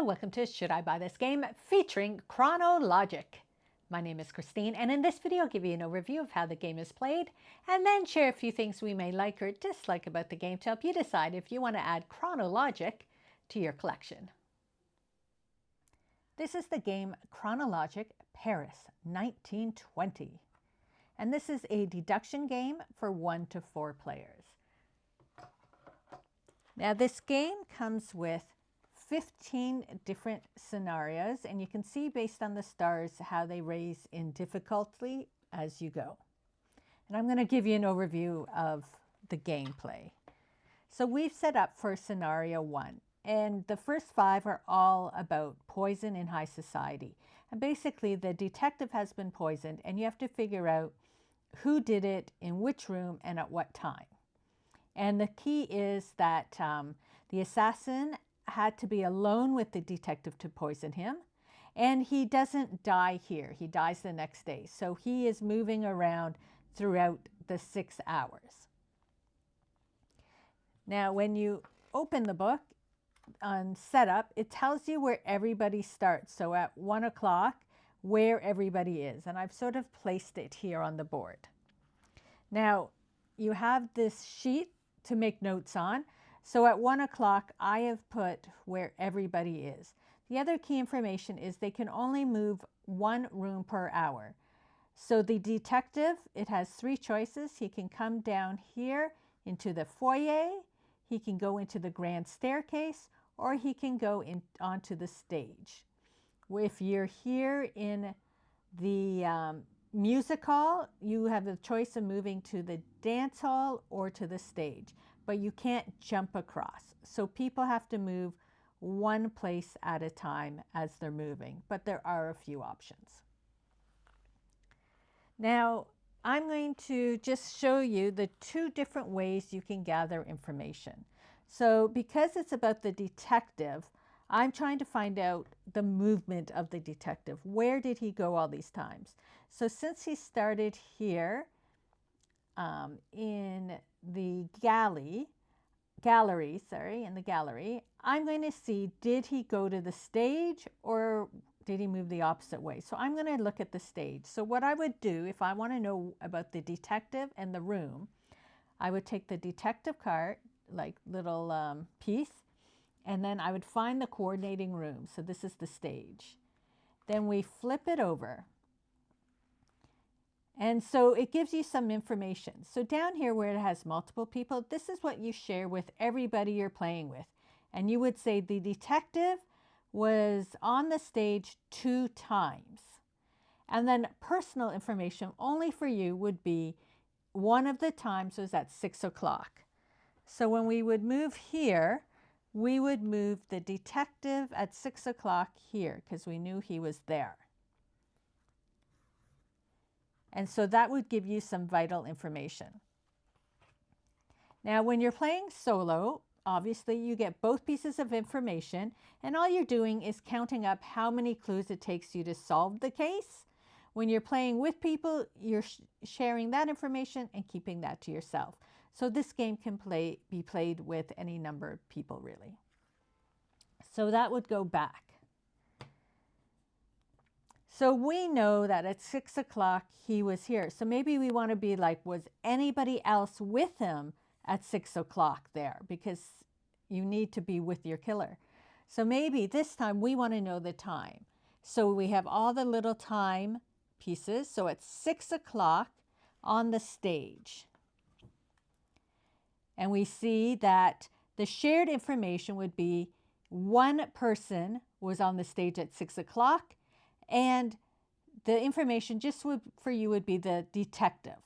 Hello, welcome to Should I Buy This Game featuring Kronologic. My name is Christine, and in this video I'll give you an overview of how the game is played and then share a few things we may like or dislike about the game to help you decide if you want to add Kronologic to your collection. This is the game Kronologic Paris 1920, and this is a deduction game for 1 to 4 players. Now this game comes with 15 different scenarios, and you can see based on the stars how they raise in difficulty as you go. And I'm going to give you an overview of the gameplay. So we've set up for scenario 1, and the first 5 are all about poison in high society. And basically the detective has been poisoned, and you have to figure out who did it, in which room, and at what time. And the key is that the assassin had to be alone with the detective to poison him. And he doesn't die here. He dies the next day. So he is moving around throughout the 6 hours. Now, when you open the book on setup, it tells you where everybody starts. So at 1 o'clock, where everybody is. And I've sort of placed it here on the board. Now, you have this sheet to make notes on. So at 1 o'clock, I have put where everybody is. The other key information is they can only move 1 room per hour. So the detective, it has 3 choices. He can come down here into the foyer, he can go into the grand staircase, or he can go onto the stage. If you're here in the music hall, you have the choice of moving to the dance hall or to the stage, but you can't jump across. So people have to move 1 place at a time as they're moving, but there are a few options. Now, I'm going to just show you the 2 different ways you can gather information. So because it's about the detective, I'm trying to find out the movement of the detective. Where did he go all these times? So since he started here in the gallery, I'm going to see, did he go to the stage or did he move the opposite way? So I'm going to look at the stage. So what I would do if I want to know about the detective and the room, I would take the detective card, like little piece, and then I would find the coordinating room. So this is the stage. Then we flip it over. And so it gives you some information. So down here where it has multiple people, this is what you share with everybody you're playing with. And you would say the detective was on the stage 2 times. And then personal information only for you would be one of the times was at 6 o'clock. So when we would move here, we would move the detective at 6 o'clock here because we knew he was there. And so that would give you some vital information. Now, when you're playing solo, obviously you get both pieces of information, and all you're doing is counting up how many clues it takes you to solve the case. When you're playing with people, you're sharing that information and keeping that to yourself. So this game can be played with any number of people, really. So that would go back. So we know that at 6 o'clock he was here. So maybe we want to be like, was anybody else with him at 6 o'clock there? Because you need to be with your killer. So maybe this time we want to know the time. So we have all the little time pieces. So at 6 o'clock on the stage. And we see that the shared information would be 1 person was on the stage at 6 o'clock. And the information just for you would be the detective.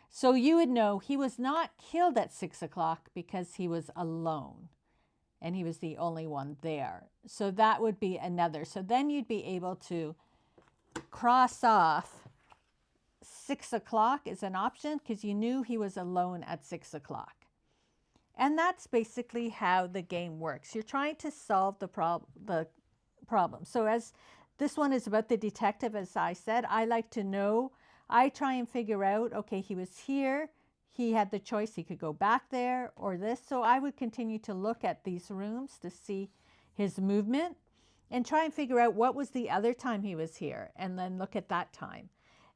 So you would know he was not killed at 6 o'clock because he was alone and he was the only one there. So that would be another. So then you'd be able to cross off 6 o'clock as an option because you knew he was alone at 6 o'clock. And that's basically how the game works. You're trying to solve the problem. So as this one is about the detective, as I said, I like to know, I try and figure out, okay, he was here, he had the choice, he could go back there or this. So I would continue to look at these rooms to see his movement. and try and figure out what was the other time he was here and then look at that time.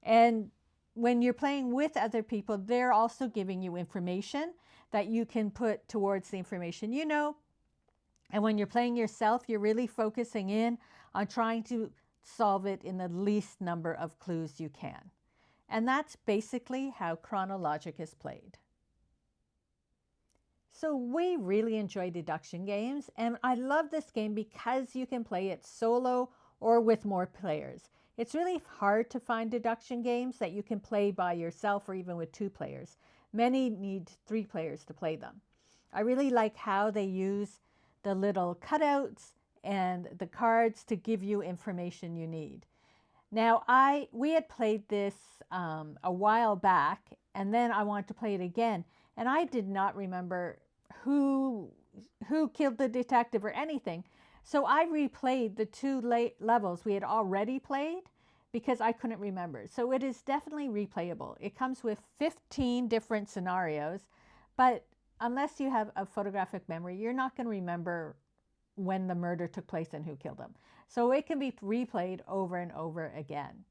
And when you're playing with other people, they're also giving you information that you can put towards the information you know. And when you're playing yourself, you're really focusing in on trying to solve it in the least number of clues you can. And that's basically how Kronologic is played. So we really enjoy deduction games, and I love this game because you can play it solo or with more players. It's really hard to find deduction games that you can play by yourself or even with 2 players. Many need 3 players to play them. I really like how they use the little cutouts and the cards to give you information you need. Now, we had played this a while back, and then I wanted to play it again, and I did not remember who killed the detective or anything. So I replayed the 2 levels we had already played because I couldn't remember. So it is definitely replayable. It comes with 15 different scenarios, but unless you have a photographic memory, you're not going to remember when the murder took place and who killed them. So it can be replayed over and over again.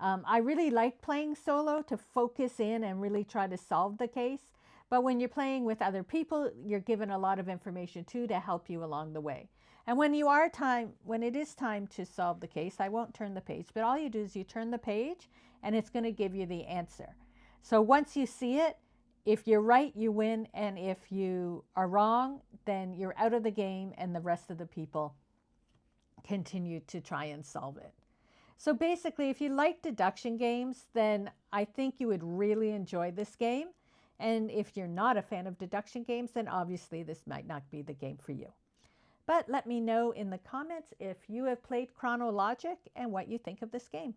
I really like playing solo to focus in and really try to solve the case. But when you're playing with other people, you're given a lot of information too to help you along the way. And when it is time to solve the case, I won't turn the page, but all you do is you turn the page and it's going to give you the answer. So once you see it, if you're right, you win. And if you are wrong, then you're out of the game and the rest of the people continue to try and solve it. So basically, if you like deduction games, then I think you would really enjoy this game. And if you're not a fan of deduction games, then obviously this might not be the game for you. But let me know in the comments if you have played Kronologic and what you think of this game.